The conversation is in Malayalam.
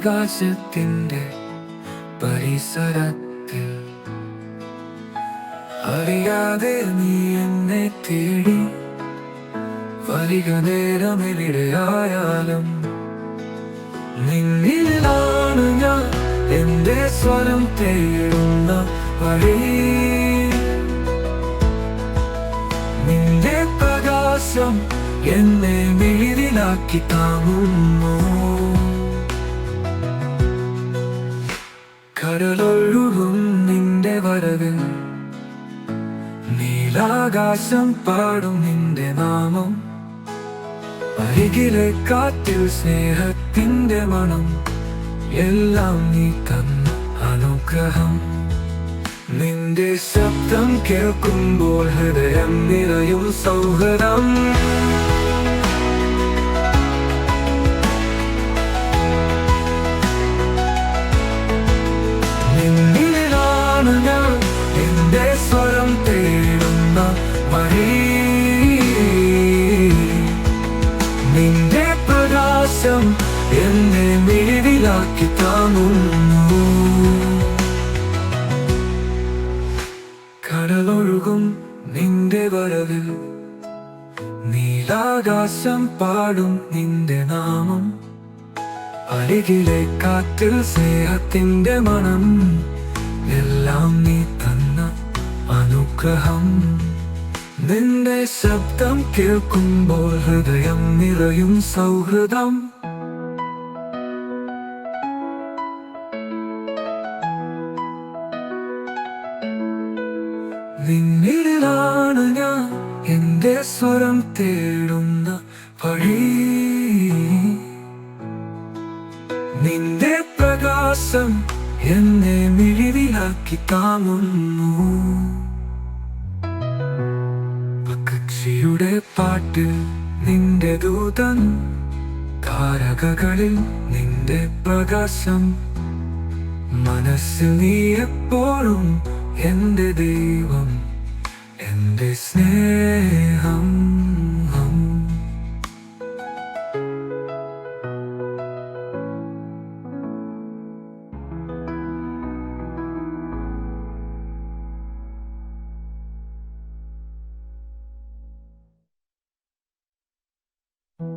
ആകാശത്തിന്റെ പരിസരത്തിൽ അറിയാതെ നീ എന്നെ തേടി വലിയ നേരം എവിടെയായാലും നിന്നിലാണ് ഞാൻ എന്റെ സ്വരം തേടുന്ന വഴി. നിന്റെ പ്രകാശം എന്നെ മിഴിലാക്കി താങ്ങുന്നു. കടലൊഴുകും നിന്റെ വരവിൽ നീലാകാശം പാടും നിന്റെ നാമം. അരികിലെ കാറ്റിൽ സ്നേഹത്തിന്റെ മണം, എല്ലാം നീ തന്ന അനുഗ്രഹം. നിന്റെ ശബ്ദം കേൾക്കുമ്പോൾ ഹൃദയം നിറയും സൗഹൃദം. നിന്നിലാണ് ഞാൻ എന്റെ സ്വരം തേടുന്ന വഴി. നിന്റെ പ്രകാശം എന്നെ മിഴിലാക്കി താങ്ങുന്നു. കടലൊഴുകും നിന്റെ വരവിൽ നീലാകാശം പാടും നിന്റെ നാമം. അരികിലെ കാറ്റിൽ സ്നേഹത്തിന്റെ മണം, എല്ലാം നീ തന്ന അനുഗ്രഹം. നിന്റെ ശബ്ദം കേൾക്കുമ്പോൾ ഹൃദയം നിറയും സൗഹൃദം. നിന്നിലാണ് ഞാൻ എന്റെ സ്വരം തേടുന്ന വഴി. നിന്റെ പ്രകാശം എന്നെ മിഴിലാക്കി താങ്ങുന്നു. പക്ഷിയുടെ പാട്ടിൽ നിന്റെ ദൂതൻ, താരകകളിൽ നിന്റെ പ്രകാശം. മനസ്സിൽ നീ എപ്പോഴും എന്റെ ദൈവം, എന്റെ സ്നേഹം.